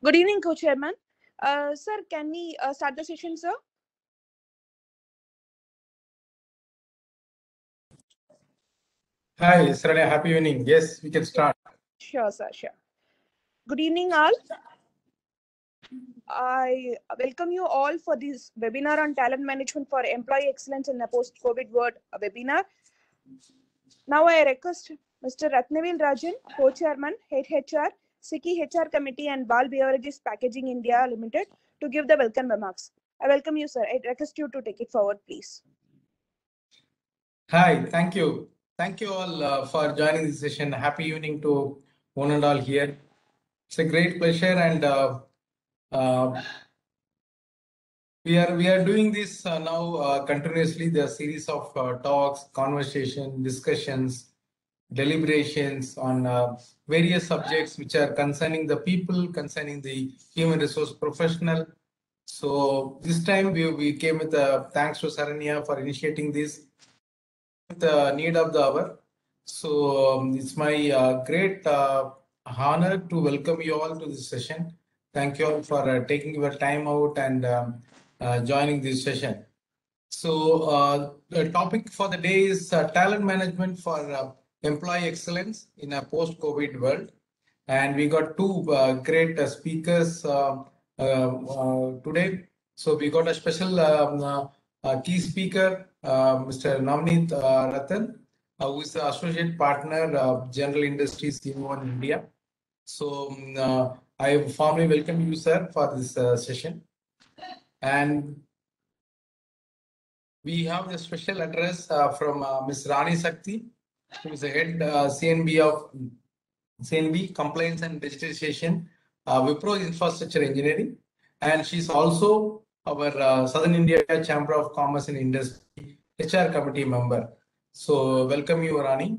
Good evening, Co-Chairman. Sir, can we start the session, sir? Hi, Saranya. Happy evening. Yes, we can start. Sure, sir, sure. Good evening, all. I welcome you all for this webinar on talent management for employee excellence in the post-COVID world webinar. Now I request Mr. Ratnavil Rajan, Co-Chairman, Head HR, SICKI HR Committee and Bal Beverages Packaging India Limited to give the welcome remarks. I welcome you, sir. I request you to take it forward, please. Hi, thank you. Thank you all for joining this session. Happy evening to one and all here. It's a great pleasure, and we are doing this now continuously. The series of talks, conversation, discussions, deliberations on various subjects which are concerning the people, concerning the human resource professional. So this time we came with thanks to Saranya for initiating this. The need of the hour. So it's my great honor to welcome you all to this session. Thank you all for taking your time out and joining this session. So the topic for the day is talent management for employee excellence in a post-COVID world. And we got two great speakers today. So we got a special key speaker, Mr. Navneet Ratan, who is the associate partner of General Industries in India. So I formally welcome you, sir, for this session. And we have the special address from Ms. Rani Sakti, who is the head CNB of CNB Compliance and Digitization, Wipro Infrastructure Engineering, and she's also our Southern India Chamber of Commerce and Industry HR Committee member. So welcome you, Rani.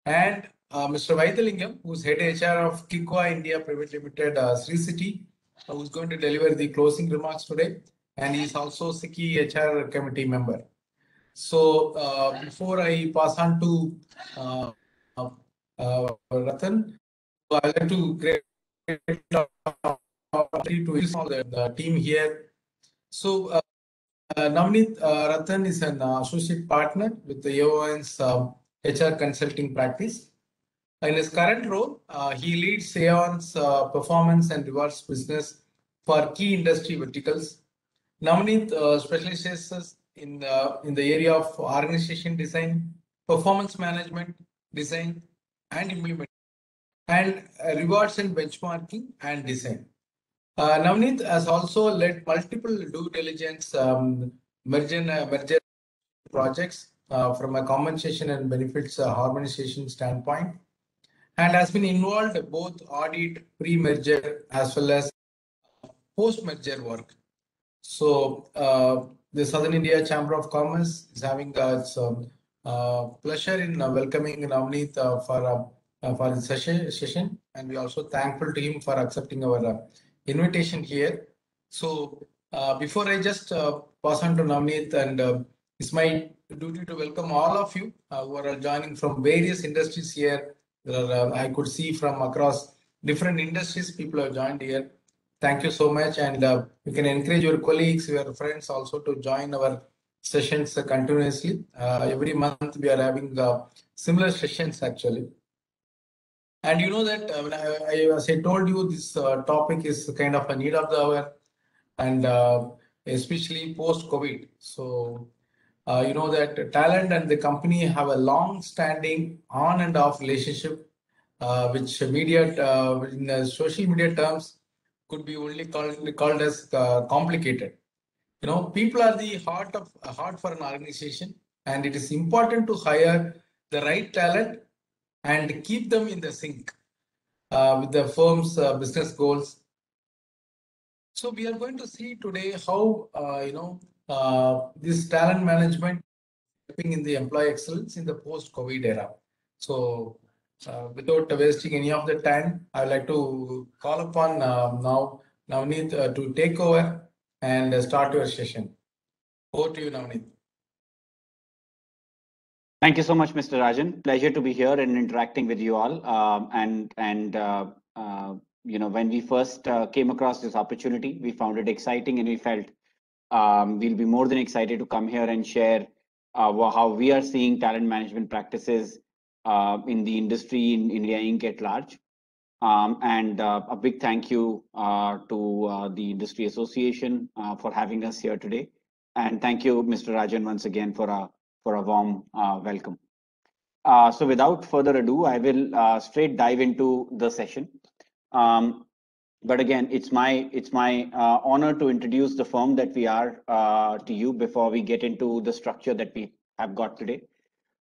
And Mr. Vaidalingam, who's head HR of Kikwa India Private Limited, Sri City, who's going to deliver the closing remarks today. And he's also SICKI HR Committee member. So before I pass on to Ratan, I'd like to introduce the team here. So Navneet Ratan is an associate partner with the AON's HR consulting practice. In his current role, he leads Aeon's performance and rewards business for key industry verticals. Navneet specializes in the area of organization design, performance management, design, and implementation, and rewards and benchmarking and design. Navneet has also led multiple due diligence merger projects from a compensation and benefits harmonization standpoint, and has been involved both audit, pre-merger, as well as post-merger work. So the Southern India Chamber of Commerce is having its pleasure in welcoming Navneet for the session, and we are also thankful to him for accepting our invitation here. So before I just pass on to Navneet, and it's my duty to welcome all of you who are joining from various industries here. I could see from across different industries people have joined here. Thank you so much, and you can encourage your colleagues, your friends also to join our sessions continuously. Every month we are having similar sessions actually. And you know that as I told you, this topic is kind of a need of the hour, and especially post-COVID. So you know that talent and the company have a long-standing on and off relationship, which media in social media terms could be only called as complicated. You know, people are the heart for an organization, and it is important to hire the right talent and keep them in the sync with the firm's business goals. So we are going to see today how this talent management helping in the employee excellence in the post-COVID era. So without wasting any of the time, I would like to call upon now Navneet to take over and start your session. Over to you, Navneet. Thank you so much, Mr. Rajan. Pleasure to be here and interacting with you all. when we first came across this opportunity, we found it exciting, and we felt we'll be more than excited to come here and share how we are seeing talent management practices in the industry in India Inc. at large. And a big thank you to the Industry Association for having us here today. And thank you, Mr. Rajan, once again for a warm welcome. So without further ado, I will straight dive into the session. But again, it's my honor to introduce the firm that we are to you before we get into the structure that we have got today.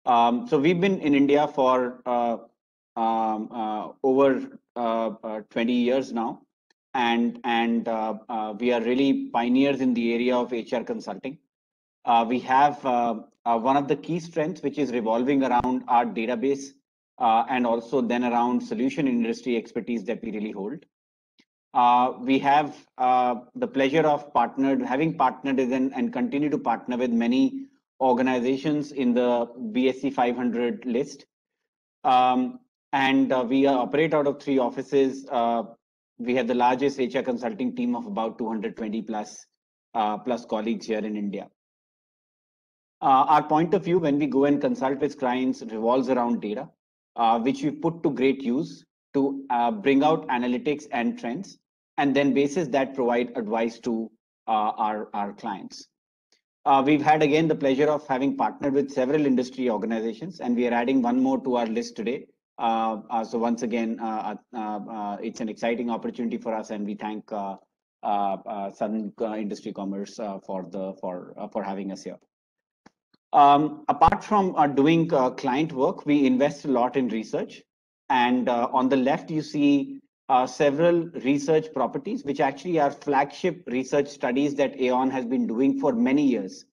So we've been in India for over 20 years now, and we are really pioneers in the area of HR consulting. We have one of the key strengths, which is revolving around our database and also then around solution industry expertise that we really hold. We have the pleasure of having partnered with and continue to partner with many organizations in the BSE 500 list. And we operate out of 3 offices. We have the largest HR consulting team of about 220 plus colleagues here in India. Our point of view when we go and consult with clients revolves around data, which we put to great use to bring out analytics and trends, and then basis that provide advice to our clients. We've had again the pleasure of having partnered with several industry organizations, and we are adding one more to our list today. So once again, it's an exciting opportunity for us, and we thank Southern Industry Commerce for having us here. Apart from doing client work, we invest a lot in research, and on the left you see several research properties, which actually are flagship research studies that Aon has been doing for many years.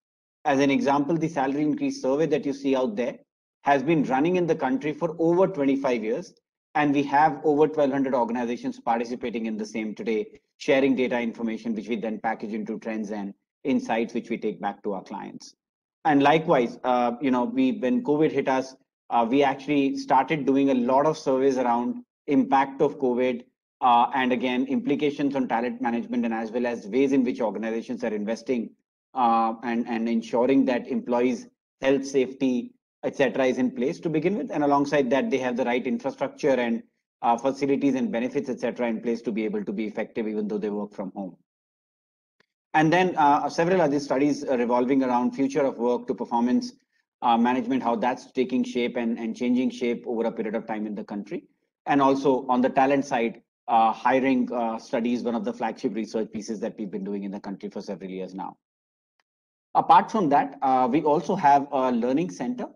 As an example, the salary increase survey that you see out there has been running in the country for over 25 years. And we have over 1,200 organizations participating in the same today, sharing data information, which we then package into trends and insights, which we take back to our clients. And likewise, when COVID hit us, we actually started doing a lot of surveys around impact of COVID, and again, implications on talent management, and as well as ways in which organizations are investing and ensuring that employees' health, safety, etc. is in place to begin with. And alongside that, they have the right infrastructure and facilities and benefits, etc. in place to be able to be effective, even though they work from home. And then several other studies revolving around future of work to performance management, how that's taking shape and changing shape over a period of time in the country. And also on the talent side, hiring studies, one of the flagship research pieces that we've been doing in the country for several years now. Apart from that, we also have a learning center,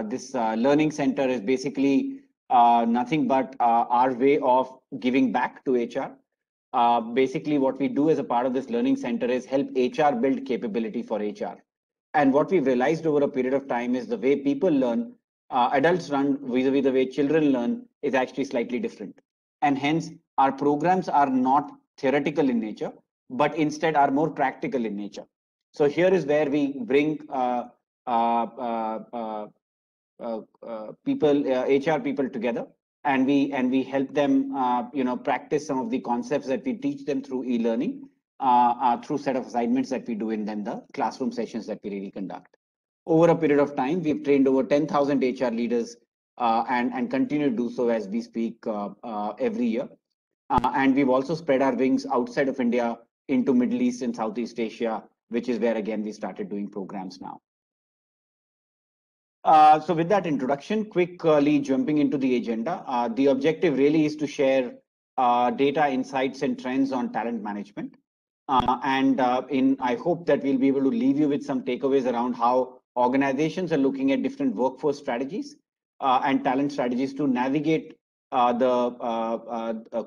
this learning center is basically nothing but our way of giving back to HR. Basically, what we do as a part of this learning center is help HR build capability for HR. And what we've realized over a period of time is the way people learn, adults learn vis-a-vis the way children learn is actually slightly different. And hence, our programs are not theoretical in nature, but instead are more practical in nature. So here is where we bring HR people together, and we help them practice some of the concepts that we teach them through e-learning, through set of assignments that we do in them, the classroom sessions that we really conduct. Over a period of time, we've trained over 10,000 HR leaders and continue to do so as we speak every year. And we've also spread our wings outside of India into Middle East and Southeast Asia, which is where again we started doing programs now. So with that introduction, quickly jumping into the agenda, the objective really is to share data, insights, and trends on talent management. I hope that we'll be able to leave you with some takeaways around how organizations are looking at different workforce strategies and talent strategies to navigate the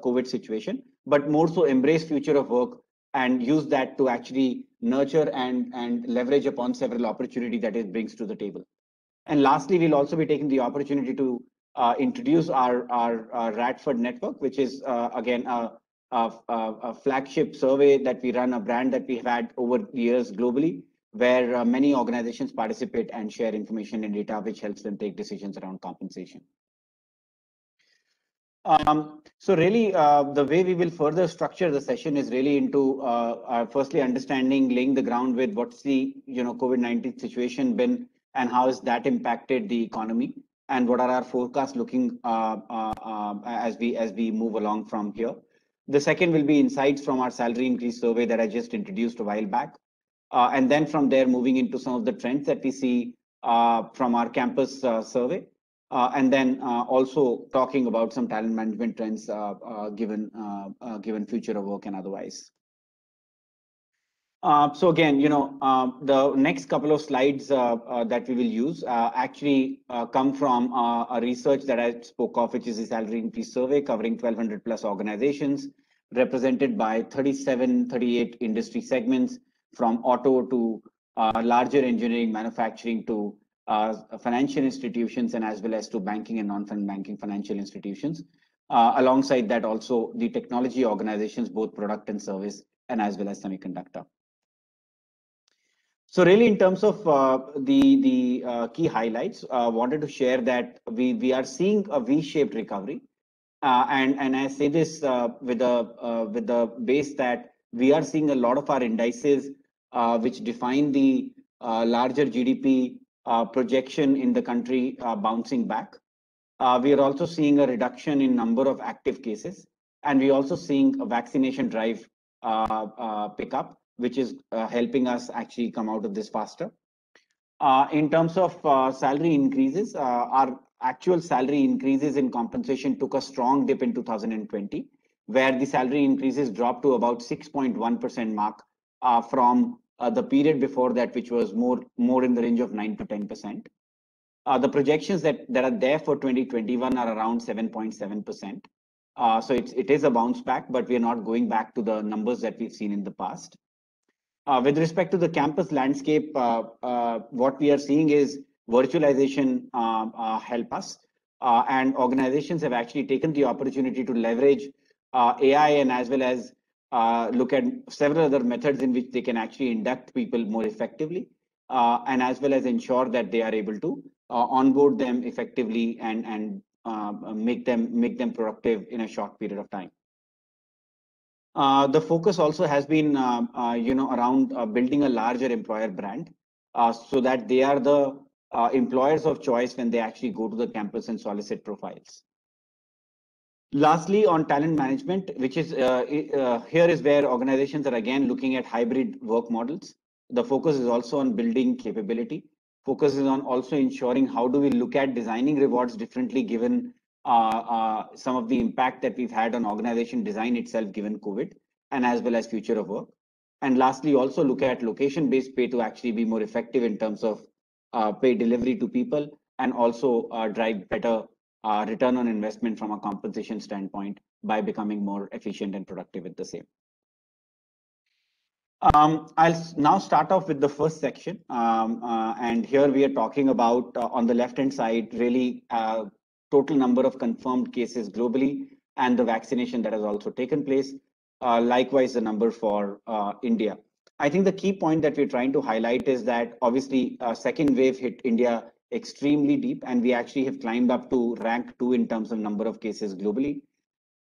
COVID situation, but more so embrace future of work and use that to actually nurture and leverage upon several opportunities that it brings to the table. And lastly, we'll also be taking the opportunity to introduce our Radford network, which is again a flagship survey that we run, a brand that we have had over years globally, where many organizations participate and share information and data, which helps them take decisions around compensation. So really, the way we will further structure the session is really into firstly understanding, laying the ground with what's the COVID-19 situation been and how has that impacted the economy, and what are our forecasts looking as we move along from here. The second will be insights from our salary increase survey that I just introduced a while back, and then from there moving into some of the trends that we see from our campus survey. And then also talking about some talent management trends given future of work and otherwise. So again, the next couple of slides that we will use actually come from a research that I spoke of, which is the salary increase survey covering 1,200 plus organizations represented by 38 industry segments, from auto to larger engineering, manufacturing to financial institutions, and as well as to banking and non-banking financial institutions. Alongside that, also the technology organizations, both product and service, and as well as semiconductor. So really, in terms of the key highlights, wanted to share that we are seeing a V-shaped recovery, and I say this with the base that we are seeing a lot of our indices which define the larger GDP projection in the country bouncing back. We are also seeing a reduction in number of active cases, and we are also seeing a vaccination drive pick up, which is helping us actually come out of this faster. In terms of salary increases, our actual salary increases in compensation took a strong dip in 2020, where the salary increases dropped to about 6.1% mark from the period before that, which was more in the range of 9 to 10%. The projections that are there for 2021 are around 7.7%. So it is a bounce back, but we are not going back to the numbers that we've seen in the past. With respect to the campus landscape, what we are seeing is virtualization help us, and organizations have actually taken the opportunity to leverage AI, and as well as look at several other methods in which they can actually induct people more effectively, and as well as ensure that they are able to onboard them effectively and make them productive in a short period of time. The focus also has been, around building a larger employer brand, so that they are the employers of choice when they actually go to the campus and solicit profiles. Lastly, on talent management, which is here is where organizations are again looking at hybrid work models. The focus is also on building capability. Focus is on also ensuring how do we look at designing rewards differently given some of the impact that we've had on organization design itself given COVID, and as well as future of work. And lastly, also look at location-based pay to actually be more effective in terms of pay delivery to people, and also drive better return on investment from a compensation standpoint by becoming more efficient and productive at the same. I'll now start off with the first section, and here we are talking about on the left-hand side, really total number of confirmed cases globally and the vaccination that has also taken place. Likewise, the number for India. I think the key point that we're trying to highlight is that obviously second wave hit India extremely deep, and we actually have climbed up to rank 2 in terms of number of cases globally.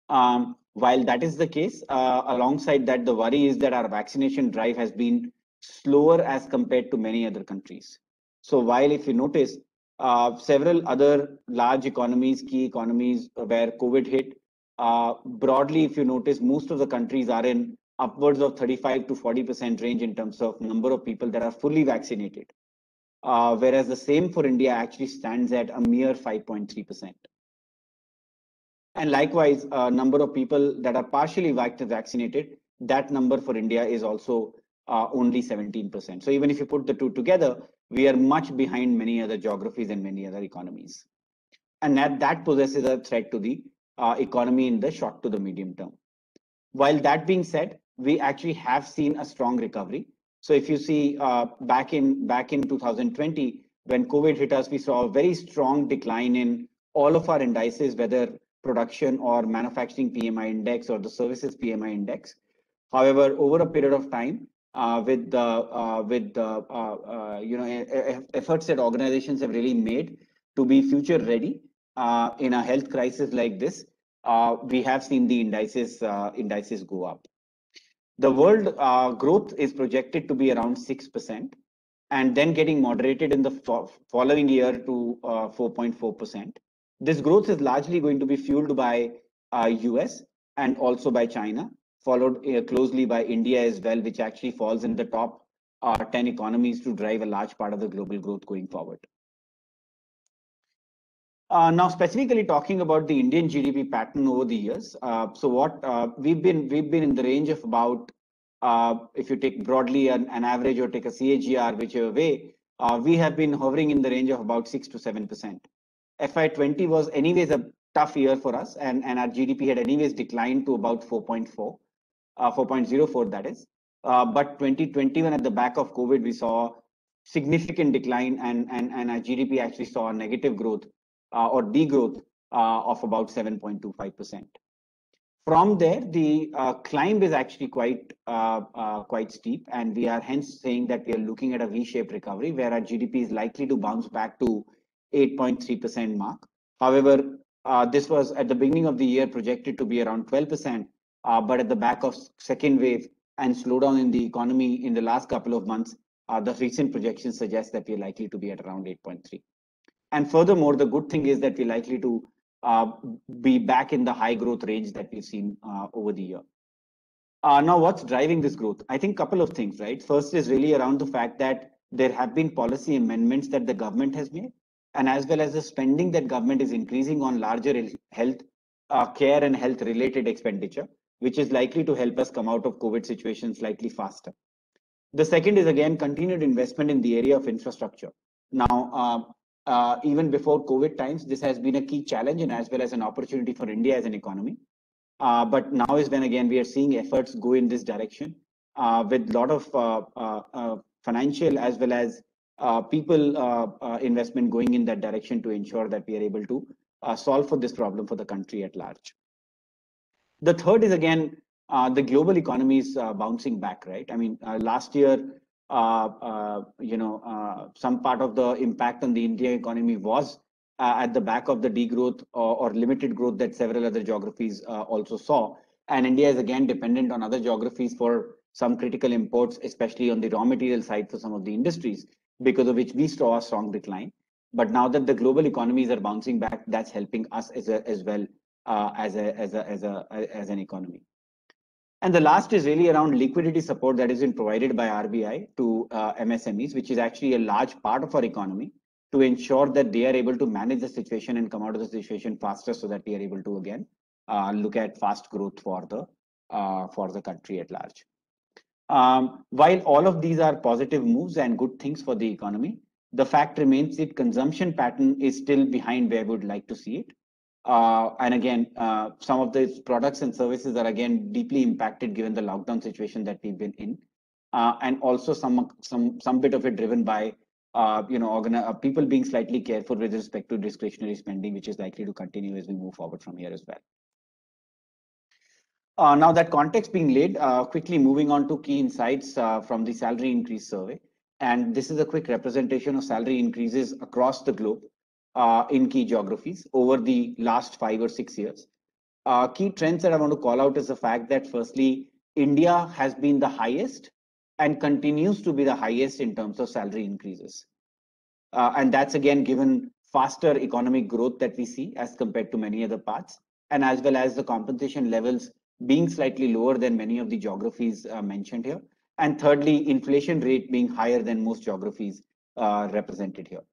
While that is the case, alongside that, the worry is that our vaccination drive has been slower as compared to many other countries. So while if you notice, several other large economies, key economies where COVID hit, broadly, if you notice, most of the countries are in upwards of 35 to 40% range in terms of number of people that are fully vaccinated. Whereas the same for India actually stands at a mere 5.3%. And likewise, number of people that are partially vaccinated, that number for India is also only 17%. So even if you put the two together, we are much behind many other geographies and many other economies. And that poses a threat to the economy in the short to the medium term. While that being said, we actually have seen a strong recovery. So if you see back in 2020, when COVID hit us, we saw a very strong decline in all of our indices, whether production or manufacturing PMI index or the services PMI index. However, over a period of time, with the efforts that organizations have really made to be future ready in a health crisis like this, we have seen the indices go up. The world growth is projected to be around 6%, and then getting moderated in the following year to 4.4%. This growth is largely going to be fueled by US and also by China, followed closely by India as well, which actually falls in the top 10 economies to drive a large part of the global growth going forward. Now, specifically talking about the Indian GDP pattern over the years, so what we've been in the range of about, if you take broadly an average or take a CAGR, whichever way, we have been hovering in the range of about 6 to 7%. FY20 was anyways a tough year for us, and our GDP had anyways declined to about 4.04 that is. But 2021 at the back of COVID, we saw significant decline, and our GDP actually saw a negative growth or degrowth of about 7.25%. From there, the climb is actually quite steep, and we are hence saying that we are looking at a V-shaped recovery where our GDP is likely to bounce back to 8.3% mark. However, this was at the beginning of the year projected to be around 12%, but at the back of second wave and slowdown in the economy in the last couple of months, the recent projections suggest that we are likely to be at around 8.3. And furthermore, the good thing is that we're likely to be back in the high growth range that we've seen over the year. Now, what's driving this growth? I think a couple of things, right? First is really around the fact that there have been policy amendments that the government has made, and as well as the spending that government is increasing on larger health care and health related expenditure, which is likely to help us come out of COVID situation slightly faster. The second is again continued investment in the area of infrastructure. Now, even before COVID times, this has been a key challenge and as well as an opportunity for India as an economy. But now is when again we are seeing efforts go in this direction with a lot of financial as well as people investment going in that direction to ensure that we are able to solve for this problem for the country at large. The third is again the global economy is bouncing back, right? I mean, last year, some part of the impact on the Indian economy was at the back of the degrowth or limited growth that several other geographies also saw. And India is again dependent on other geographies for some critical imports, especially on the raw material side for some of the industries, because of which we saw a strong decline. But now that the global economies are bouncing back, that's helping us as well as an economy. And the last is really around liquidity support that has been provided by RBI to MSMEs, which is actually a large part of our economy, to ensure that they are able to manage the situation and come out of the situation faster, so that we are able to again look at fast growth for the country at large. While all of these are positive moves and good things for the economy, the fact remains that consumption pattern is still behind where we would like to see it. And again, some of these products and services are again deeply impacted given the lockdown situation that we've been in, and also some bit of it driven by people being slightly careful with respect to discretionary spending, which is likely to continue as we move forward from here as well. Now that context being laid, quickly moving on to key insights from the salary increase survey, and this is a quick representation of salary increases across the globe. In key geographies over the last 5 or 6 years. Key trends that I want to call out is the fact that firstly, India has been the highest and continues to be the highest in terms of salary increases. And that's again given faster economic growth that we see as compared to many other parts, and as well as the compensation levels being slightly lower than many of the geographies mentioned here. And thirdly, inflation rate being higher than most geographies represented here.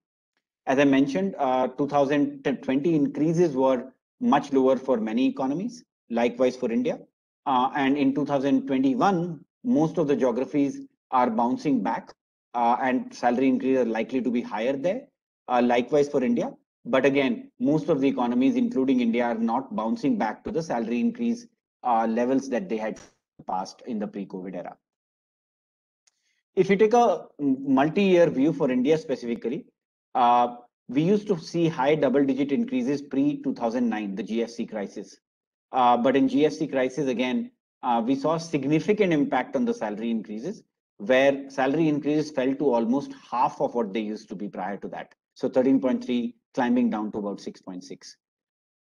As I mentioned, 2020 increases were much lower for many economies, likewise for India. And in 2021, most of the geographies are bouncing back and salary increases are likely to be higher there, likewise for India. But again, most of the economies, including India, are not bouncing back to the salary increase levels that they had passed in the pre-COVID era. If you take a multi-year view for India specifically, we used to see high double-digit increases pre-2009, the GFC crisis. But in GFC crisis, again, we saw significant impact on the salary increases, where salary increases fell to almost half of what they used to be prior to that. So 13.3 climbing down to about 6.6.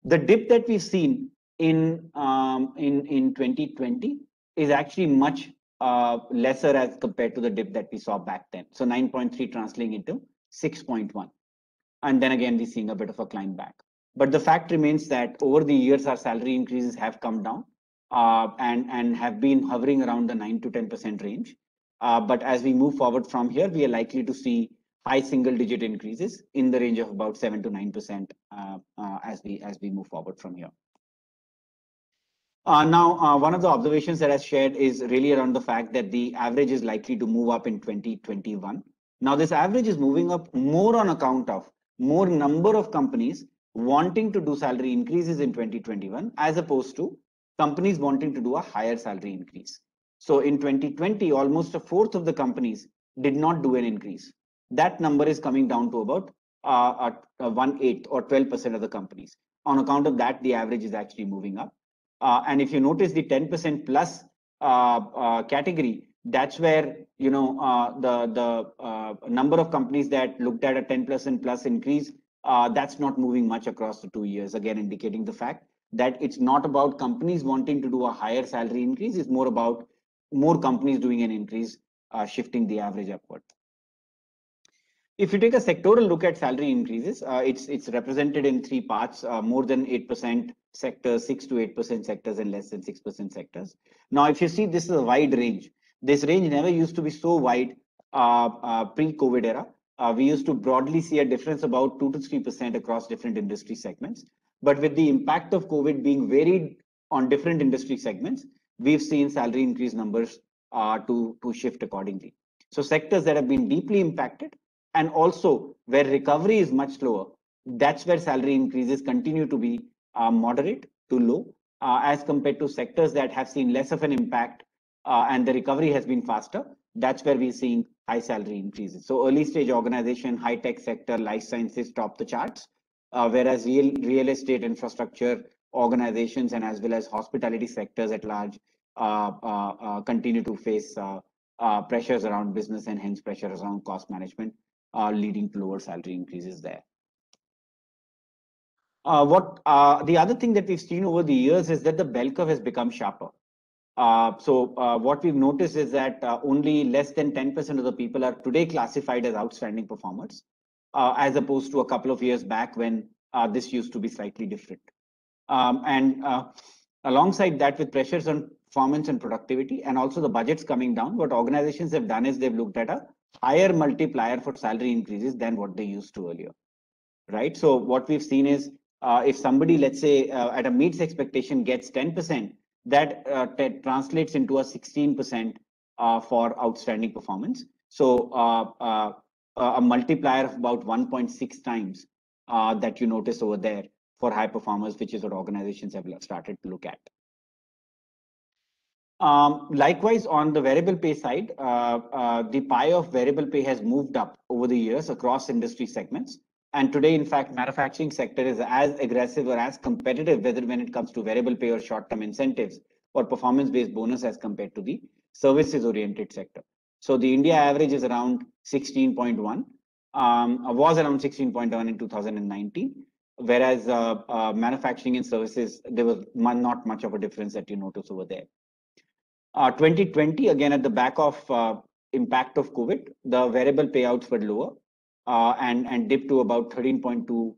The dip that we've seen in 2020 is actually much lesser as compared to the dip that we saw back then. So 9.3 translating into 6.1. And then again, we're seeing a bit of a climb back. But the fact remains that over the years, our salary increases have come down and have been hovering around the 9 to 10% range. But as we move forward from here, we are likely to see high single-digit increases in the range of about 7 to 9% as we move forward from here. Now, one of the observations that I shared is really around the fact that the average is likely to move up in 2021. Now, this average is moving up more on account of more number of companies wanting to do salary increases in 2021, as opposed to companies wanting to do a higher salary increase. So in 2020, almost a fourth of the companies did not do an increase. That number is coming down to about 1/8 or 12% of the companies. On account of that, the average is actually moving up. And if you notice the 10% plus category, that's where the number of companies that looked at a 10% plus increase, that's not moving much across the 2 years. Again, indicating the fact that it's not about companies wanting to do a higher salary increase; it's more about more companies doing an increase, shifting the average upward. If you take a sectoral look at salary increases, it's represented in 3 parts: more than 8% sectors, 6 to 8% sectors, and less than 6% sectors. Now, if you see, this is a wide range. This range never used to be so wide pre-COVID era. We used to broadly see a difference about 2 to 3% across different industry segments. But with the impact of COVID being varied on different industry segments, we've seen salary increase numbers to shift accordingly. So sectors that have been deeply impacted, and also where recovery is much slower, that's where salary increases continue to be moderate to low, as compared to sectors that have seen less of an impact and the recovery has been faster. That's where we're seeing high salary increases. So early stage organization, high tech sector, life sciences top the charts, whereas real estate, infrastructure organizations, and as well as hospitality sectors at large continue to face pressures around business and hence pressures around cost management, leading to lower salary increases there. The other thing that we've seen over the years is that the bell curve has become sharper. So what we've noticed is that only less than 10% of the people are today classified as outstanding performers, as opposed to a couple of years back when this used to be slightly different. And alongside that, with pressures on performance and productivity, and also the budgets coming down, what organizations have done is they've looked at a higher multiplier for salary increases than what they used to earlier, right? So what we've seen is if somebody, let's say, at a meets expectation gets 10%, that translates into a 16% for outstanding performance. So a multiplier of about 1.6 times that you notice over there for high performers, which is what organizations have started to look at. Likewise, on the variable pay side, the pie of variable pay has moved up over the years across industry segments. And today, in fact, manufacturing sector is as aggressive or as competitive, whether when it comes to variable pay or short-term incentives or performance-based bonus as compared to the services-oriented sector. So the India average is around 16.1, was around 16.1 in 2019, whereas manufacturing and services, there was not much of a difference that you notice over there. 2020, again, at the back of impact of COVID, the variable payouts were lower and dipped to about 13.2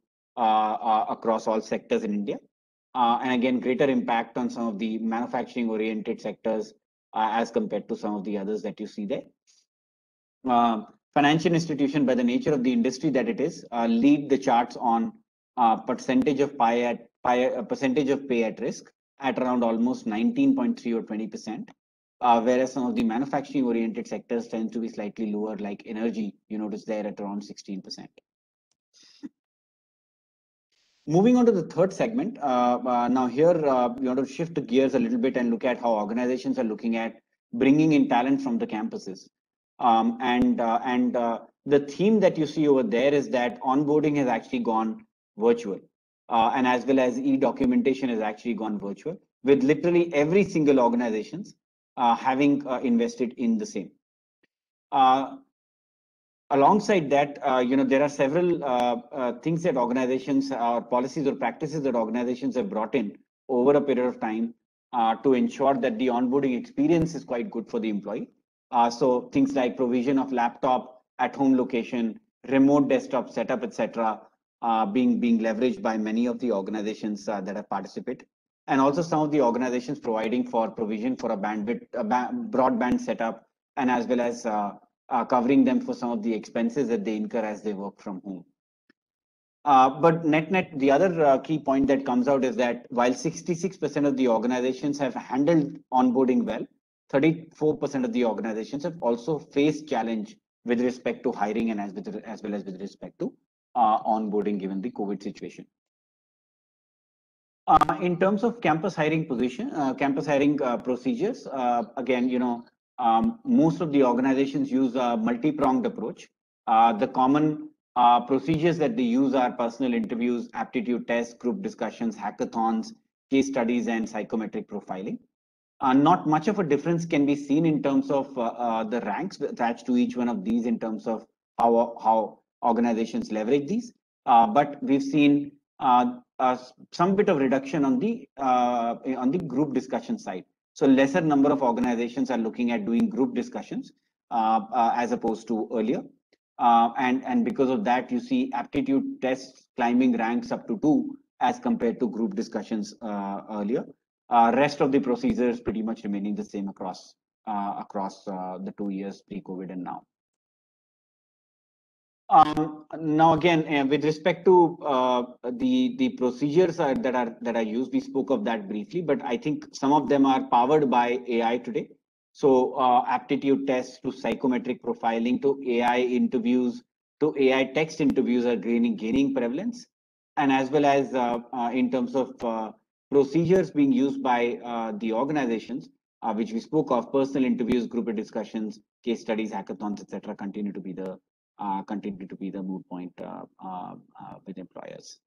across all sectors in India. And again, greater impact on some of the manufacturing oriented sectors as compared to some of the others that you see there. Financial institution, by the nature of the industry that it is, lead the charts on percentage of pay at risk at around almost 19.3 or 20%. Whereas some of the manufacturing oriented sectors tend to be slightly lower, like energy, you notice there at around 16%. Moving on to the third segment, now here we want to shift the gears a little bit and look at how organizations are looking at bringing in talent from the campuses. The theme that you see over there is that onboarding has actually gone virtual, and as well as e-documentation has actually gone virtual, with literally every single organizations having invested in the same. Alongside that, there are several things that organizations or policies or practices that organizations have brought in over a period of time to ensure that the onboarding experience is quite good for the employee. So things like provision of laptop at home location, remote desktop setup, etc., being leveraged by many of the organizations that have participated, and also some of the organizations providing for provision for a broadband setup, and as well as covering them for some of the expenses that they incur as they work from home. But net, the other key point that comes out is that while 66% of the organizations have handled onboarding well, 34% of the organizations have also faced challenge with respect to hiring and as well as with respect to onboarding given the COVID situation. In terms of campus hiring procedures, again, most of the organizations use a multi-pronged approach. The common procedures that they use are personal interviews, aptitude tests, group discussions, hackathons, case studies, and psychometric profiling. Not much of a difference can be seen in terms of the ranks attached to each one of these in terms of how organizations leverage these. But we've seen some bit of reduction on the group discussion side. So lesser number of organizations are looking at doing group discussions as opposed to earlier. And because of that, you see aptitude tests climbing ranks up to 2 as compared to group discussions earlier. Rest of the procedures pretty much remaining the same across the 2 years pre-COVID and now. Now again, with respect to the procedures that are used, we spoke of that briefly, but I think some of them are powered by AI today. So aptitude tests to psychometric profiling to AI interviews to AI text interviews are gaining prevalence, and as well as in terms of procedures being used by the organizations, which we spoke of, personal interviews, group discussions, case studies, hackathons, etc., continue to be the moot point with employers.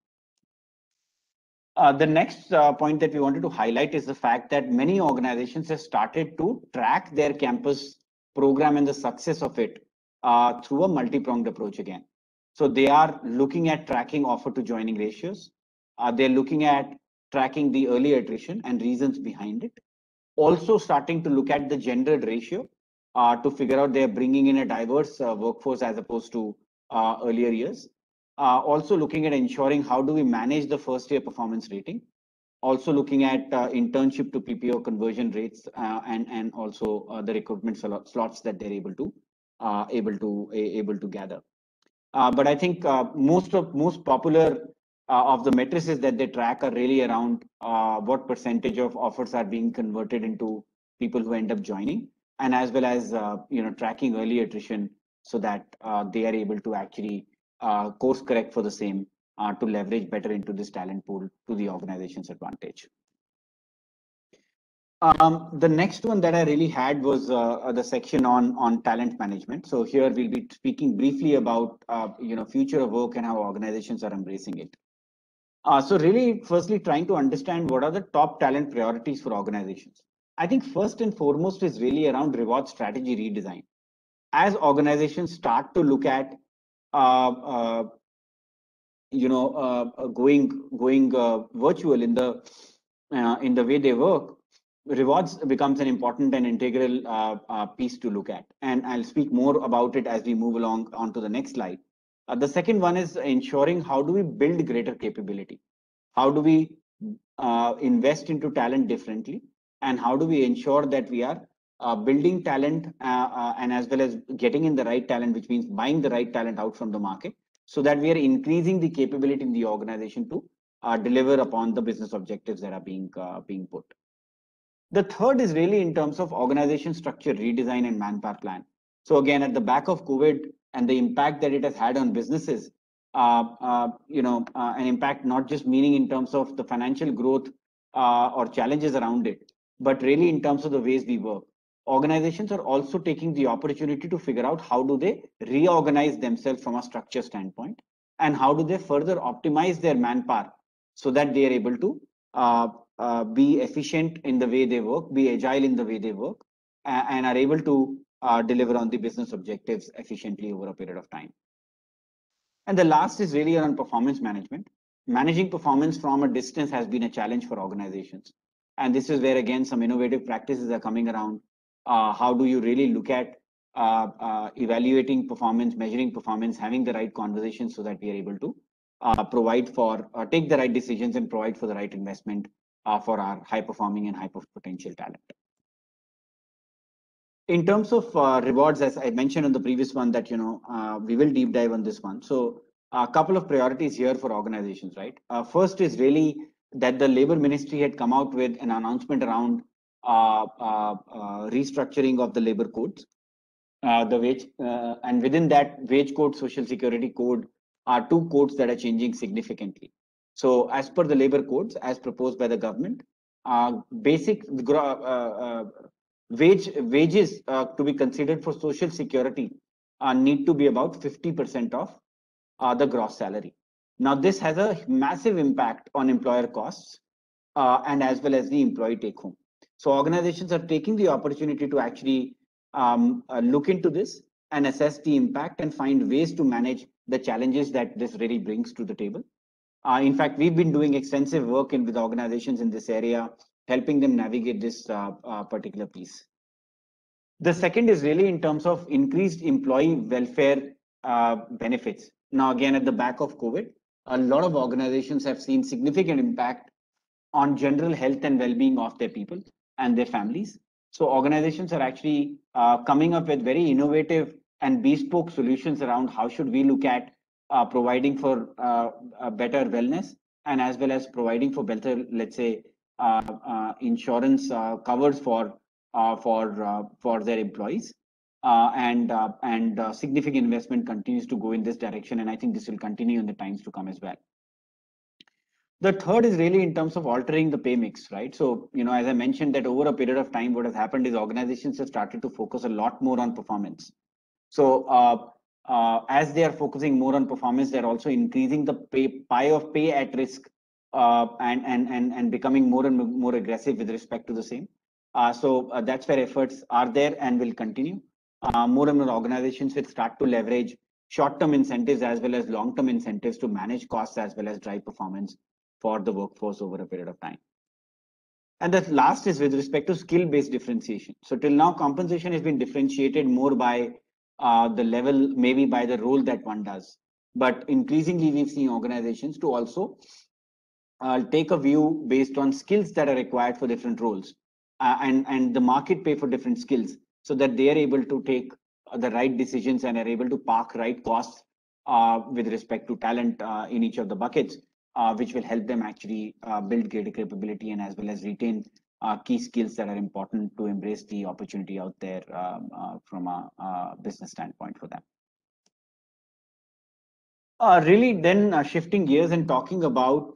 The next point that we wanted to highlight is the fact that many organizations have started to track their campus program and the success of it through a multi-pronged approach again. So they are looking at tracking offer to joining ratios. They're looking at tracking the early attrition and reasons behind it. Also starting to look at the gendered ratio to figure out they're bringing in a diverse workforce as opposed to earlier years. Also looking at ensuring how do we manage the first year performance rating. Also looking at internship to PPO conversion rates and also the recruitment slots that they're able to gather. But I think most popular of the matrices that they track are really around what percentage of offers are being converted into people who end up joining, and as well as tracking early attrition so that they are able to actually course correct for the same to leverage better into this talent pool to the organization's advantage. The next one that I really had was the section on talent management. So here we'll be speaking briefly about future of work and how organizations are embracing it. So really, firstly, trying to understand what are the top talent priorities for organizations. I think first and foremost is really around reward strategy redesign. As organizations start to look at going virtual in the way they work, rewards becomes an important and integral piece to look at. And I'll speak more about it as we move along onto the next slide. The second one is ensuring how do we build greater capability? How do we invest into talent differently? And how do we ensure that we are building talent and as well as getting in the right talent, which means buying the right talent out from the market, so that we are increasing the capability in the organization to deliver upon the business objectives that are being put. The third is really in terms of organization structure redesign and manpower plan. So again, at the back of COVID and the impact that it has had on businesses, an impact not just meaning in terms of the financial growth or challenges around it, but really in terms of the ways we work. Organizations are also taking the opportunity to figure out how do they reorganize themselves from a structure standpoint, and how do they further optimize their manpower so that they are able to be efficient in the way they work, be agile in the way they work, and are able to deliver on the business objectives efficiently over a period of time. And the last is really around performance management. managing performance from a distance has been a challenge for organizations. And this is where, again, some innovative practices are coming around. How do you really look at evaluating performance, measuring performance, having the right conversations so that we are able to provide for, take the right decisions and provide for the right investment for our high performing and high potential talent. In terms of rewards, as I mentioned on the previous one, that we will deep dive on this one. So a couple of priorities here for organizations, right? First is really that the Labor Ministry had come out with an announcement around restructuring of the labor codes, the wage, and within that wage code, social security code are two codes that are changing significantly. So as per the labor codes, as proposed by the government, basic wages to be considered for social security need to be about 50% of the gross salary. Now, this has a massive impact on employer costs and as well as the employee take home. So organizations are taking the opportunity to actually look into this and assess the impact and find ways to manage the challenges that this really brings to the table. In fact, we've been doing extensive work with organizations in this area, helping them navigate this particular piece. The second is really in terms of increased employee welfare benefits. Now, again, at the back of COVID, a lot of organizations have seen significant impact on general health and well-being of their people and their families. So organizations are actually coming up with very innovative and bespoke solutions around how should we look at providing for a better wellness and as well as providing for better, let's say, insurance covers for their employees. And significant investment continues to go in this direction. And I think this will continue in the times to come as well. The third is really in terms of altering the pay mix, right? So, as I mentioned that over a period of time, what has happened is organizations have started to focus a lot more on performance. So as they are focusing more on performance, they're also increasing the pie of pay at risk and becoming more and more aggressive with respect to the same. So that's where efforts are there and will continue. More and more organizations will start to leverage short-term incentives as well as long-term incentives to manage costs as well as drive performance for the workforce over a period of time. And the last is with respect to skill-based differentiation. So till now, compensation has been differentiated more by the level, maybe by the role that one does. But increasingly, we've seen organizations to also take a view based on skills that are required for different roles and the market pay for different skills so that they are able to take the right decisions and are able to park right costs with respect to talent in each of the buckets, which will help them actually build greater capability and as well as retain key skills that are important to embrace the opportunity out there from a business standpoint for them. Really then shifting gears and talking about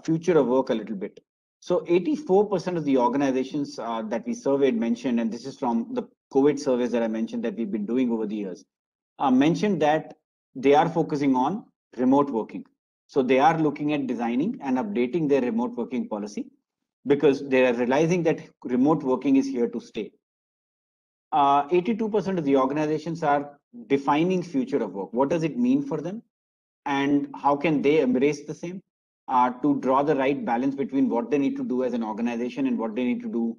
future of work a little bit. So 84% of the organizations that we surveyed mentioned, and this is from the COVID surveys that I mentioned that we've been doing over the years, mentioned that they are focusing on remote working. So they are looking at designing and updating their remote working policy because they are realizing that remote working is here to stay. 82% of the organizations are defining future of work. What does it mean for them? And how can they embrace the same to draw the right balance between what they need to do as an organization and what they need to do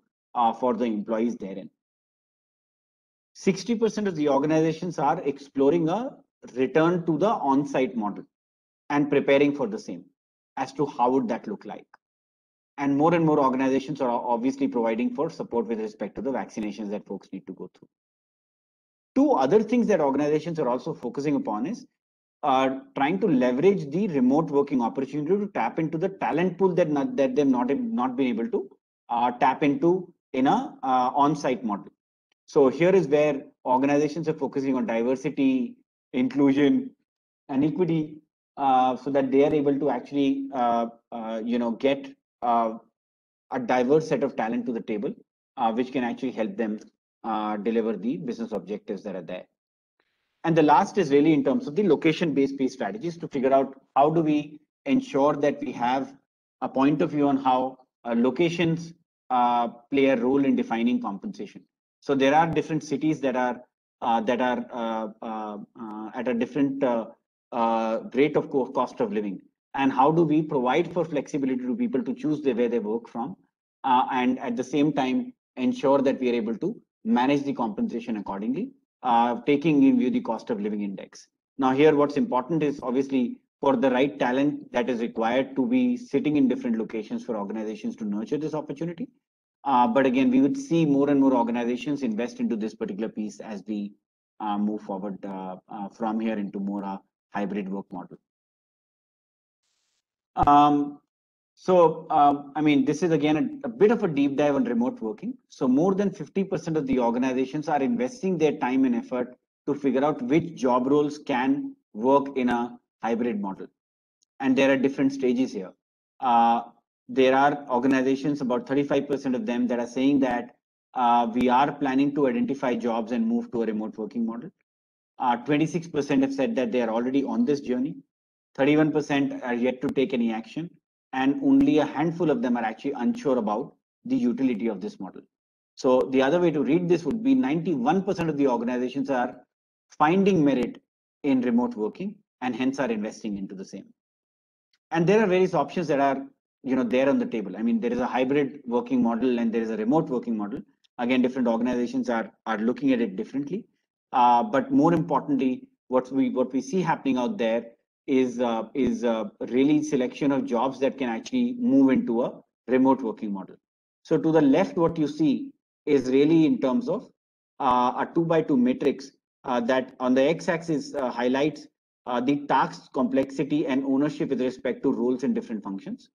for the employees therein. 60% of the organizations are exploring a return to the on-site model and preparing for the same as to how would that look like. And more organizations are obviously providing for support with respect to the vaccinations that folks need to go through. Two other things that organizations are also focusing upon is trying to leverage the remote working opportunity to tap into the talent pool that they've not been able to tap into in a on-site model. So here is where organizations are focusing on diversity, inclusion, and equity, so that they are able to actually get a diverse set of talent to the table, which can actually help them deliver the business objectives that are there. And the last is really in terms of the location-based pay strategies to figure out how do we ensure that we have a point of view on how locations play a role in defining compensation. So there are different cities that are at a different rate of cost of living, and how do we provide for flexibility to people to choose where they work from, and at the same time ensure that we are able to manage the compensation accordingly, taking in view the cost of living index. Now here what's important is obviously for the right talent that is required to be sitting in different locations for organizations to nurture this opportunity. But again, we would see more and more organizations invest into this particular piece as we move forward from here into more a hybrid work model. I mean, this is again a bit of a deep dive on remote working. So more than 50% of the organizations are investing their time and effort to figure out which job roles can work in a hybrid model. And there are different stages here. There are organizations, about 35% of them, that are saying that we are planning to identify jobs and move to a remote working model. 26% have said that they are already on this journey. 31% are yet to take any action. And only a handful of them are actually unsure about the utility of this model. So the other way to read this would be 91% of the organizations are finding merit in remote working and hence are investing into the same. And there are various options that are there on the table. I mean, there is a hybrid working model and there is a remote working model. Again, different organizations are looking at it differently. But more importantly, what we see happening out there is really selection of jobs that can actually move into a remote working model. So to the left, what you see is really in terms of a 2x2 matrix that on the x-axis highlights the task complexity and ownership with respect to roles in different functions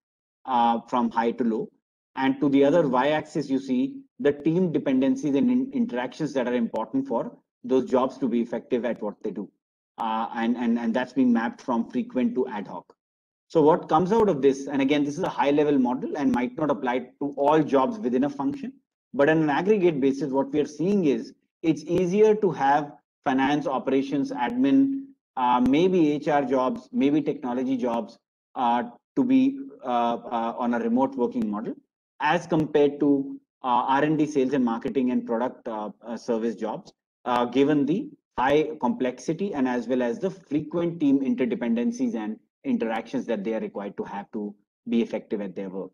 from high to low. And to the other y-axis, you see the team dependencies and interactions that are important for those jobs to be effective at what they do. And that's being mapped from frequent to ad hoc. So what comes out of this, and again, this is a high level model and might not apply to all jobs within a function, but on an aggregate basis, what we are seeing is it's easier to have finance, operations, admin, maybe HR jobs, maybe technology jobs to be on a remote working model as compared to R&D, sales and marketing and product service jobs, given the high complexity and as well as the frequent team interdependencies and interactions that they are required to have to be effective at their work.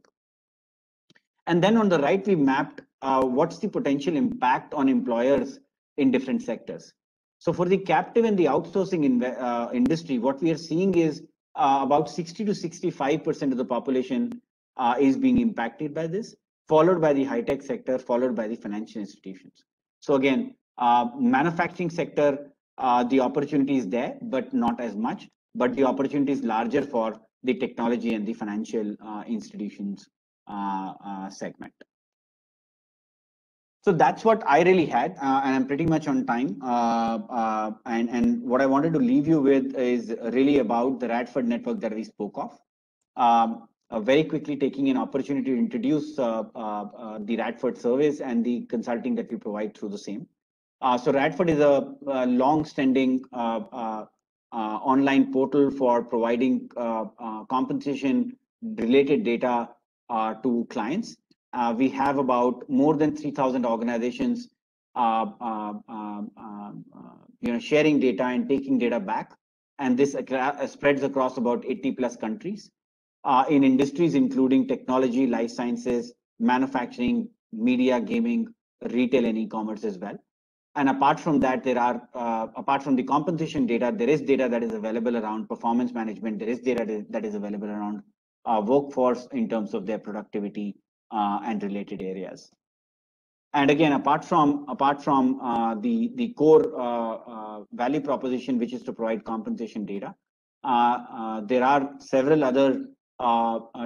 And then on the right, we mapped what's the potential impact on employers in different sectors. So for the captive and the outsourcing industry, what we are seeing is about 60 to 65% of the population is being impacted by this, followed by the high-tech sector, followed by the financial institutions. So again, manufacturing sector, the opportunity is there, but not as much, but the opportunity is larger for the technology and the financial institutions segment. So that's what I really had, and I'm pretty much on time. And what I wanted to leave you with is really about the Radford network that we spoke of. Very quickly taking an opportunity to introduce the Radford service and the consulting that we provide through the same. So Radford is a long-standing online portal for providing compensation-related data to clients. We have about more than 3,000 organizations, sharing data and taking data back, and this spreads across about 80 plus countries in industries including technology, life sciences, manufacturing, media, gaming, retail, and e-commerce as well. And apart from that, there are apart from the compensation data, there is data that is available around performance management. There is data that is available around workforce in terms of their productivity and related areas. And again, apart from the core value proposition, which is to provide compensation data, there are several other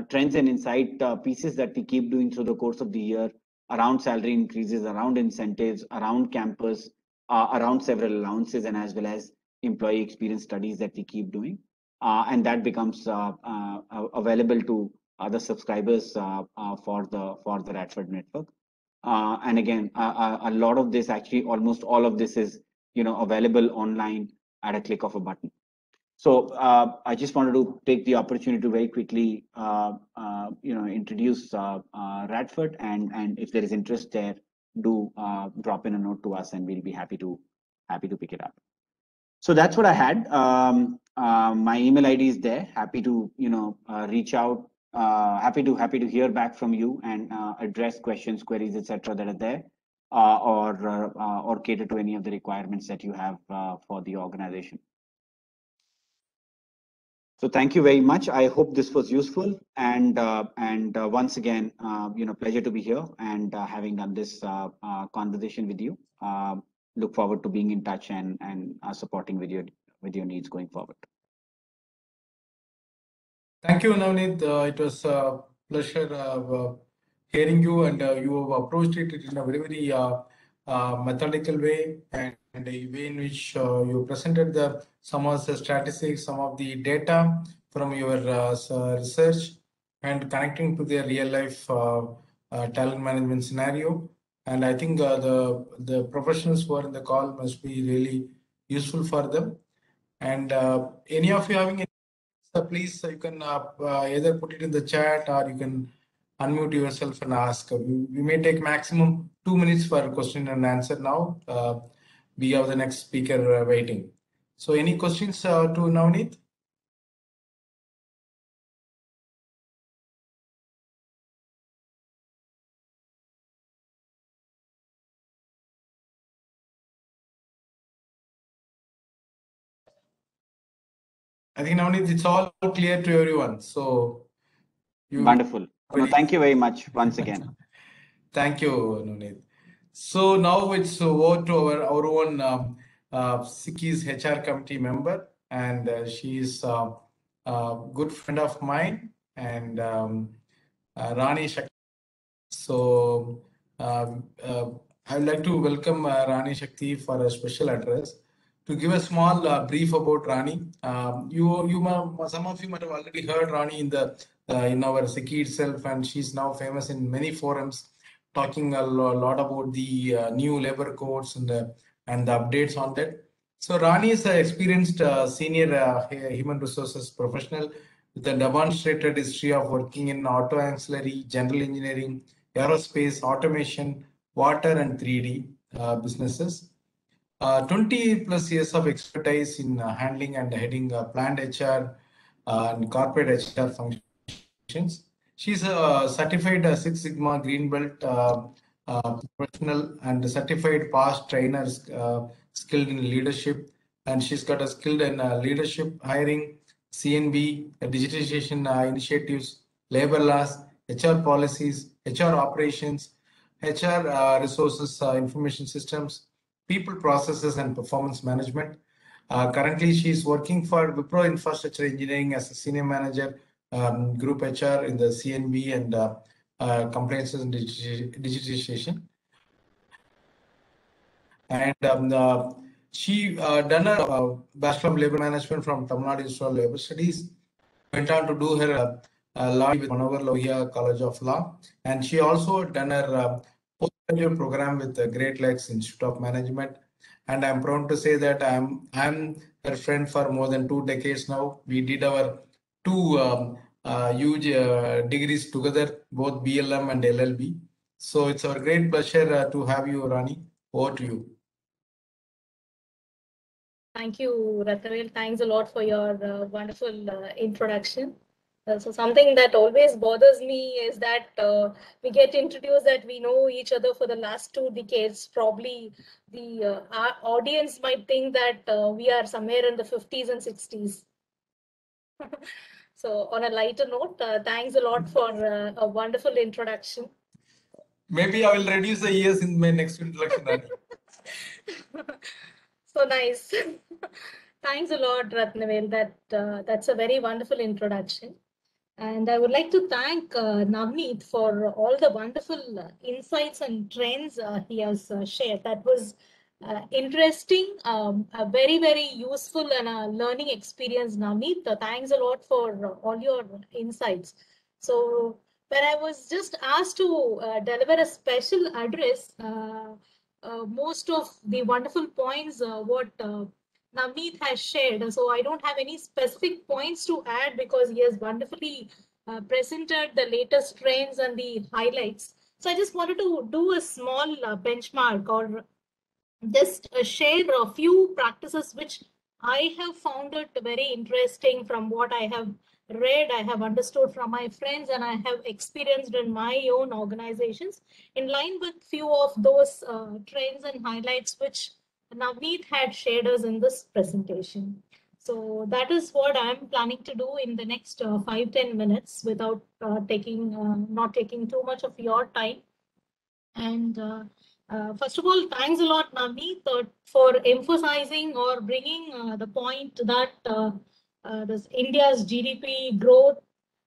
trends and insight pieces that we keep doing through the course of the year around salary increases, around incentives, around campus, around several allowances, and as well as employee experience studies that we keep doing. And that becomes available to other subscribers for the Radford network. And again, a lot of this, actually almost all of this is available online at a click of a button. So I just wanted to take the opportunity to very quickly introduce Radford, and if there is interest there, do drop in a note to us and we'll be happy to pick it up. So that's what I had. My email ID is there. Happy to reach out. Happy to hear back from you and address questions, queries, etc. that are there, or cater to any of the requirements that you have for the organization. So thank you very much. I hope this was useful, and once again, pleasure to be here and having done this conversation with you. Look forward to being in touch and supporting with your needs going forward. Thank you, Navneet. It was a pleasure hearing you, and you have approached it in a very methodical way, and a way in which you presented some of the statistics, some of the data from your research, and connecting to the real life talent management scenario. And I think the professionals who are in the call must be really useful for them. And any of you having any, please you can either put it in the chat or you can unmute yourself and ask. We may take maximum 2 minutes for question and answer now. We have the next speaker waiting. So any questions to Navneet? I think Navneet, it's all clear to everyone. So wonderful. No, thank you very much once again. Thank you, Navneet. So now it's over to our own SICKI's HR committee member, and she is a good friend of mine, and Rani Shakti. So I would like to welcome Rani Shakti for a special address. To give a small brief about Rani, some of you might have already heard Rani in our SICKI itself, and she's now famous in many forums, talking a lot about the new labor codes and the updates on that. So Rani is an experienced senior human resources professional with a demonstrated history of working in auto ancillary, general engineering, aerospace, automation, water, and 3D businesses. 20 plus years of expertise in handling and heading planned HR and corporate HR functions. She's a certified Six Sigma Green Belt professional and certified past trainer skilled in leadership. And she's got a skilled in leadership, hiring, CNB, digitization initiatives, labor laws, HR policies, HR operations, HR resources, information systems, people processes, and performance management. Currently, she is working for Wipro Infrastructure Engineering as a senior manager, group HR in the CNB and compliance and digitization. And she done a Bachelor of Labor Management from Tamil Nadu Institute of Labor Studies. Went on to do her law with Manohar Lohia College of Law, and she also done her postgraduate program with the Great Lakes Institute of Management. And I'm proud to say that I'm her friend for more than 2 decades now. We did our two huge degrees together, both BLM and LLB. So it's our great pleasure to have you, Rani. Over to you. Thank you, Ratnavel. Thanks a lot for your wonderful introduction. So something that always bothers me is that we get introduced that we know each other for the last 2 decades. Probably the our audience might think that we are somewhere in the 50s and 60s. So on a lighter note, thanks a lot for a wonderful introduction. Maybe I will reduce the years in my next introduction. So nice. Thanks a lot, Ratnavel. That's a very wonderful introduction. And I would like to thank Navneet for all the wonderful insights and trends he has shared. That was interesting, a very, very useful and a learning experience, Navneet. Thanks a lot for all your insights. So when I was just asked to deliver a special address, most of the wonderful points what Navneet has shared. So I don't have any specific points to add because he has wonderfully presented the latest trends and the highlights. So I just wanted to do a small benchmark or just share a few practices which I have found it very interesting from what I have read, I have understood from my friends, and I have experienced in my own organizations, in line with few of those trends and highlights which Navneet had shared us in this presentation. So that is what I'm planning to do in the next 5-10 minutes without not taking too much of your time. And first of all, thanks a lot, Navneet, for emphasizing or bringing the point that this India's GDP growth,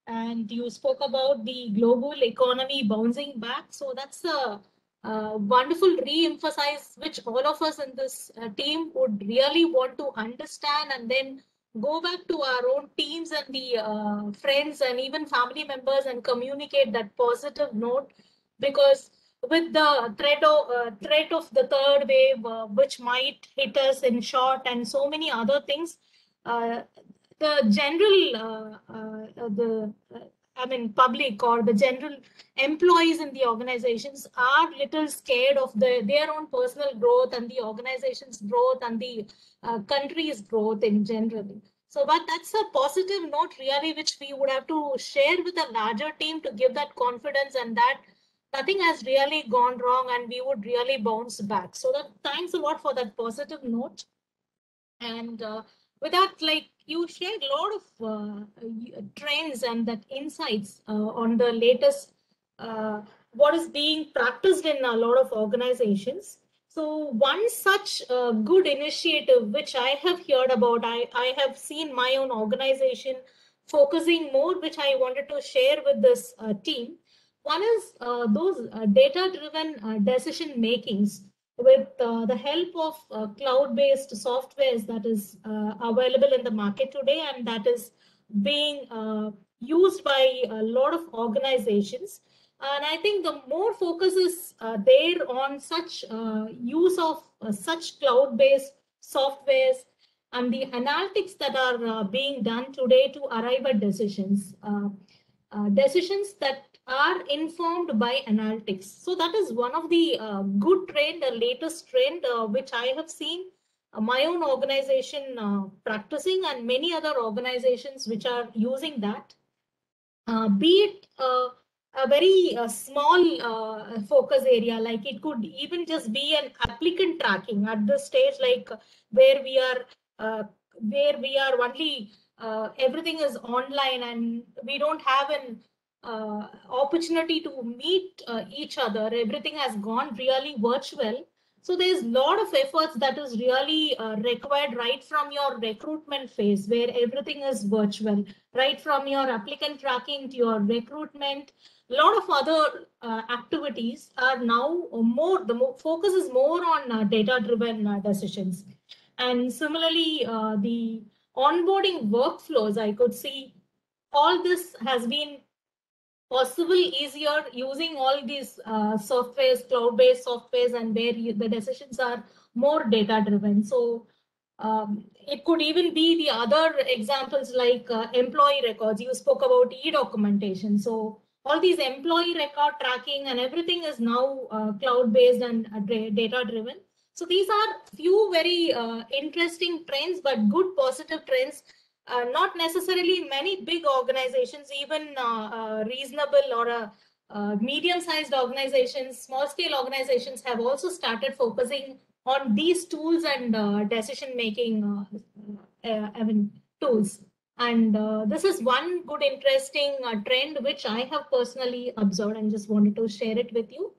and you spoke about the global economy bouncing back. So that's a wonderful re-emphasize, which all of us in this team would really want to understand, and then go back to our own teams and the friends and even family members and communicate that positive note, because with the threat of the third wave, which might hit us in short, and so many other things, the general, public or the general employees in the organizations are little scared of their own personal growth and the organization's growth and the country's growth in general. So, but that's a positive note really, which we would have to share with a larger team to give that confidence, and that nothing has really gone wrong and we would really bounce back. So that, thanks a lot for that positive note. And with that, like, you shared a lot of trends and that insights on the latest what is being practiced in a lot of organizations. So one such good initiative which I have heard about, I have seen my own organization focusing more, which I wanted to share with this team. One is those data-driven decision makings with the help of cloud-based softwares that is available in the market today, and that is being used by a lot of organizations. And I think the more focus is there on such use of such cloud-based softwares and the analytics that are being done today to arrive at decisions. Decisions that are informed by analytics. So that is one of the good trend, the latest trend, which I have seen my own organization practicing, and many other organizations which are using that. Be it a very small focus area, like it could even just be an applicant tracking at this stage, like where we are only everything is online and we don't have an opportunity to meet each other. Everything has gone really virtual. So there's a lot of efforts that is really required right from your recruitment phase, where everything is virtual, right from your applicant tracking to your recruitment. A lot of other activities are now the focus is more on data-driven decisions. And similarly, the onboarding workflows, I could see all this has been possible easier using all these softwares, cloud-based softwares, and where the decisions are more data-driven. So it could even be the other examples like employee records. You spoke about e-documentation. So all these employee record tracking and everything is now cloud-based and data-driven. So these are few very interesting trends, but good positive trends. Not necessarily many big organizations, even reasonable or medium-sized organizations, small-scale organizations have also started focusing on these tools and decision-making tools. And this is one good, interesting trend which I have personally observed and just wanted to share it with you.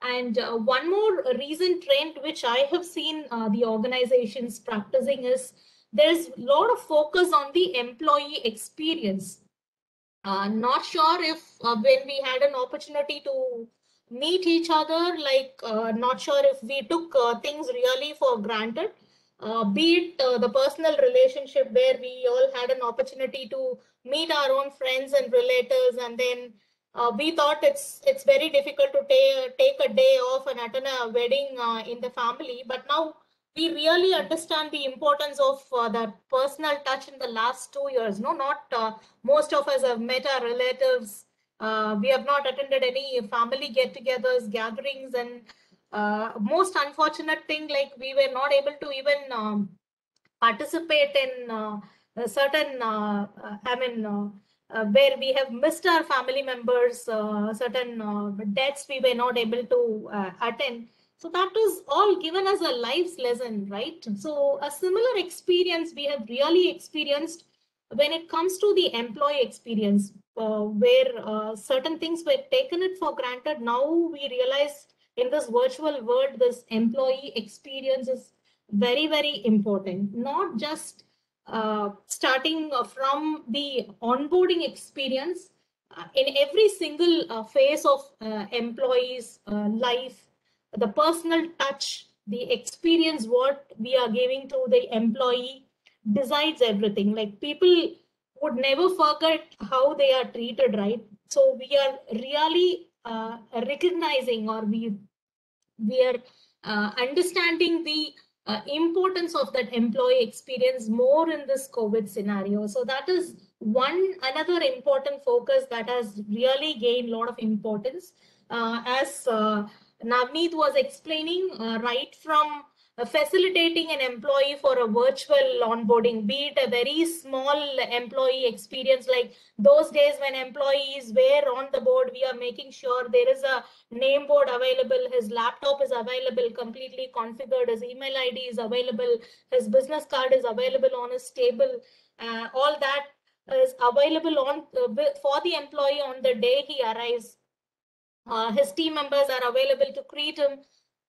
And one more recent trend which I have seen the organizations practicing is there's a lot of focus on the employee experience. Not sure if when we had an opportunity to meet each other, like not sure if we took things really for granted, be it the personal relationship where we all had an opportunity to meet our own friends and relatives, and then we thought it's very difficult to take a day off and attend a wedding in the family. But now we really understand the importance of that personal touch in the last 2 years. No, not most of us have met our relatives. We have not attended any family get-togethers, gatherings, and most unfortunate thing, like we were not able to even participate in certain, where we have missed our family members, certain deaths we were not able to attend. So that was all given as a life's lesson, right? So a similar experience we have really experienced when it comes to the employee experience, where certain things were taken it for granted. Now we realize in this virtual world, this employee experience is very, very important. Not just starting from the onboarding experience, in every single phase of employees' life, the personal touch, the experience, what we are giving to the employee decides everything. Like, people would never forget how they are treated, right? So we are really recognizing, or we are understanding the importance of that employee experience more in this COVID scenario. So that is another important focus that has really gained a lot of importance. As Navneet was explaining, right from facilitating an employee for a virtual onboarding, be it a very small employee experience, like those days when employees were on the board, we are making sure there is a name board available, his laptop is available, completely configured, his email ID is available, his business card is available on his table, all that is available on for the employee on the day he arrives. His team members are available to greet him.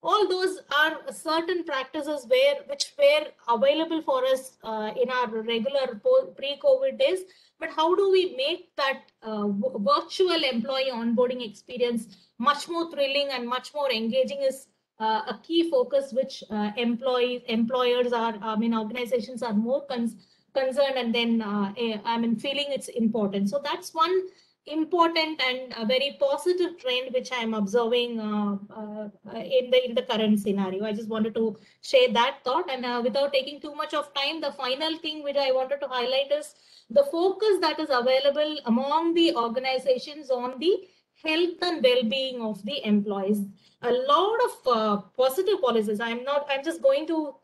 All those are certain practices which were available for us in our regular pre-COVID days. But how do we make that virtual employee onboarding experience much more thrilling and much more engaging is a key focus which employers are, organizations are more concerned, and then feeling it's important. So that's one important and a very positive trend which I am observing in the current scenario. I just wanted to share that thought, and without taking too much of time, the final thing which I wanted to highlight is the focus that is available among the organizations on the health and well-being of the employees. A lot of positive policies. I'm just going to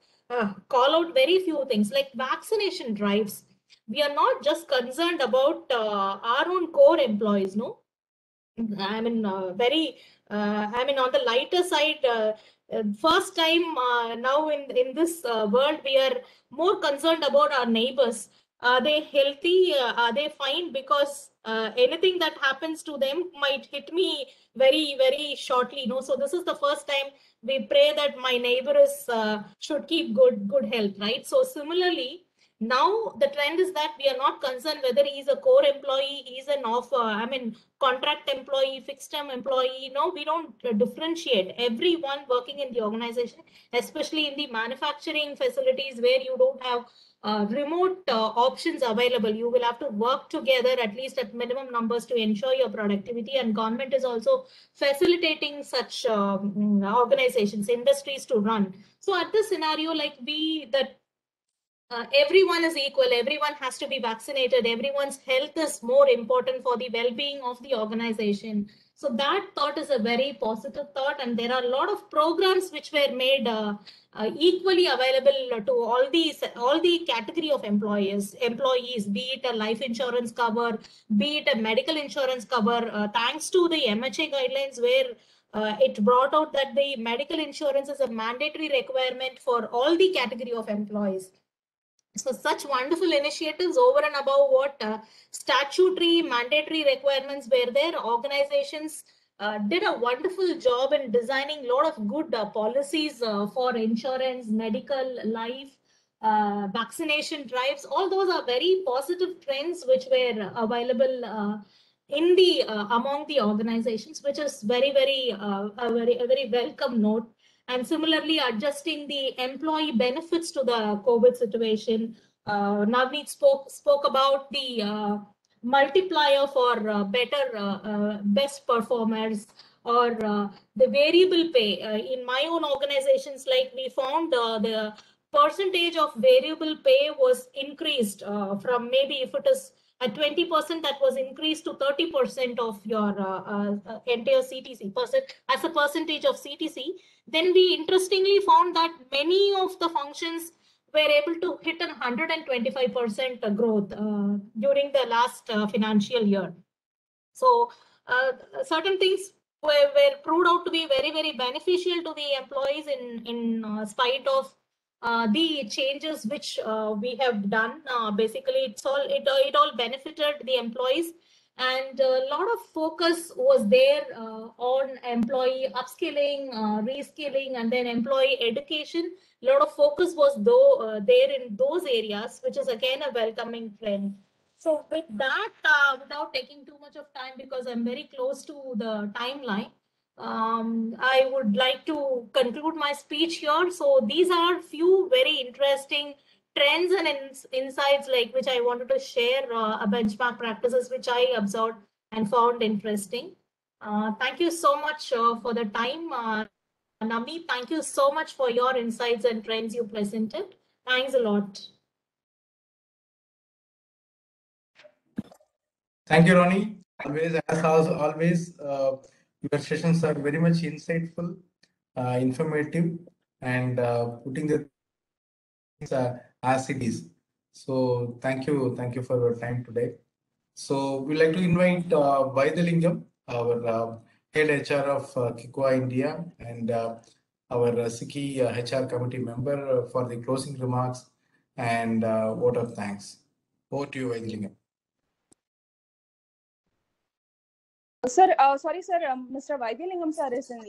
call out very few things like vaccination drives. We are not just concerned about our own core employees, no. On the lighter side, first time now in this world, we are more concerned about our neighbors. Are they healthy? Are they fine? Because anything that happens to them might hit me very, very shortly. No, so this is the first time we pray that my neighbor should keep good health, right? So similarly, now the trend is that we are not concerned whether he is a core employee, he is an contract employee, fixed term employee. No, we don't differentiate. Everyone working in the organization, especially in the manufacturing facilities where you don't have remote options available, you will have to work together at least at minimum numbers to ensure your productivity. And government is also facilitating such organizations, industries to run. So at this scenario, like everyone is equal, everyone has to be vaccinated, everyone's health is more important for the well-being of the organization. So that thought is a very positive thought, and there are a lot of programs which were made equally available to all the category of employees, be it a life insurance cover, be it a medical insurance cover, thanks to the MHA guidelines where it brought out that the medical insurance is a mandatory requirement for all the category of employees. So such wonderful initiatives over and above what statutory mandatory requirements were there, organizations did a wonderful job in designing a lot of good policies for insurance, medical, life, vaccination drives. All those are very positive trends which were available in the among the organizations, which is a very welcome note. And similarly, adjusting the employee benefits to the COVID situation. Navneet spoke about the multiplier for best performers, or the variable pay. In my own organizations, like we found the percentage of variable pay was increased from, maybe if it is at 20%, that was increased to 30% of your entire CTC as a percentage of CTC. Then we interestingly found that many of the functions were able to hit 125% growth during the last financial year. So certain things were proved out to be very, very beneficial to the employees in spite of the changes which we have done. Basically, it all benefited the employees, and a lot of focus was there on employee upskilling, reskilling, and then employee education. A lot of focus was there in those areas, which is again a welcoming trend. So with that, without taking too much of time, because I'm very close to the timeline, I would like to conclude my speech here. So these are few very interesting trends and insights which I wanted to share, benchmark practices which I observed and found interesting. Thank you so much for the time. Navneet, thank you so much for your insights and trends you presented. Thanks a lot. Thank you, Ronnie. Always, your sessions are very much insightful, informative, and putting the things as it is. So thank you for your time today. So we'd like to invite Vaidalingam, our head HR of Kikoa India, and our SICKI HR committee member for the closing remarks and vote of thanks. Over to you, Vaidalingam. Sir, sorry, sir. Mr. Vaidalingam sir is in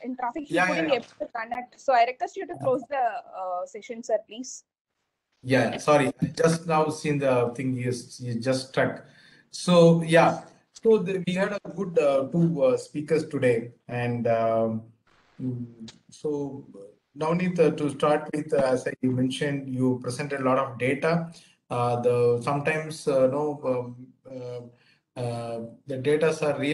in traffic. He couldn't able to connect. So I request you to close the session, sir, please. Yeah, sorry. I just now seen the thing you just struck. So yeah, so we had a good two speakers today, and so Navneet, to start with, as I mentioned, you presented a lot of data. Sometimes the data are real,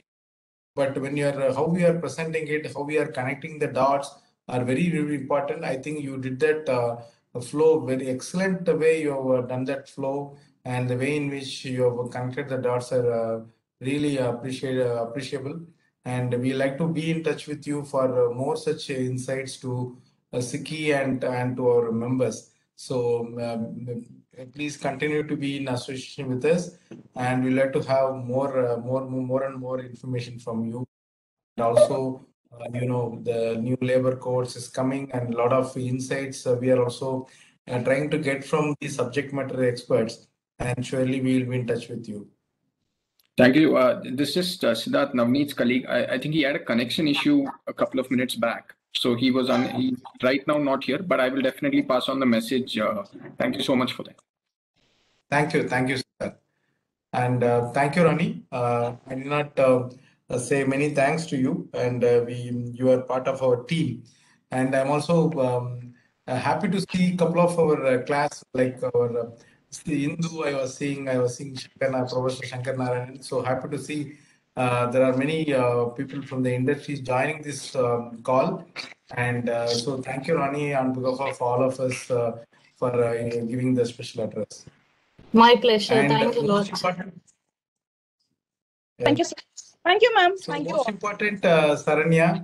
but when you're how we are presenting it, how we are connecting the dots are very, very important. I think you did that flow very excellent. The way you have done that flow and the way in which you have connected the dots are really appreciable. And we like to be in touch with you for more such insights to SICKI and to our members. So please continue to be in association with us, and we like to have more and more information from you. And also, the new labor codes is coming, and a lot of insights we are also trying to get from the subject matter experts, and surely we will be in touch with you. Thank you. This is Siddharth, Navneet's colleague. I think he had a connection issue a couple of minutes back. So he's right now not here, but I will definitely pass on the message. Thank you so much for that. Thank you, sir. And thank you, Ronnie. I did not say many thanks to you, and you are part of our team. And I'm also happy to see a couple of our class, like our Hindu. I was seeing Professor Shankar Narayan. So happy to see there are many people from the industry joining this call. And so thank you, Ronnie, on behalf of all of us for giving the special address. My pleasure. And thank you, Lord. Thank you, sir. Thank you, ma'am. So Thank you. most important, Saranya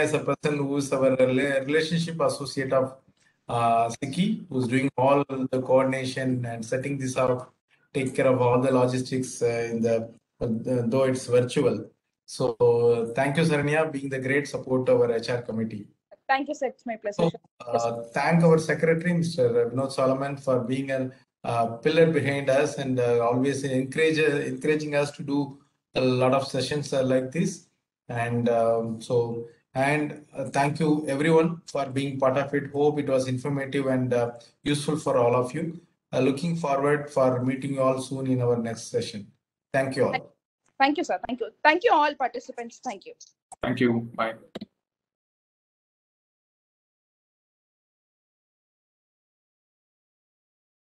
is a person who is our relationship associate of SICKI, who's doing all the coordination and setting this up, take care of all the logistics though it's virtual. So thank you, Saranya, being the great support of our HR committee. Thank you, sir. It's my pleasure. So, thank our secretary, Mr. Vinod Solomon, for being a pillar behind us and always encouraging us to do a lot of sessions like this. And thank you everyone for being part of it. Hope it was informative and useful for all of you. Looking forward for meeting you all soon in our next session. Thank you all. Thank you, sir. Thank you. Thank you all participants. Thank you. Thank you. Bye.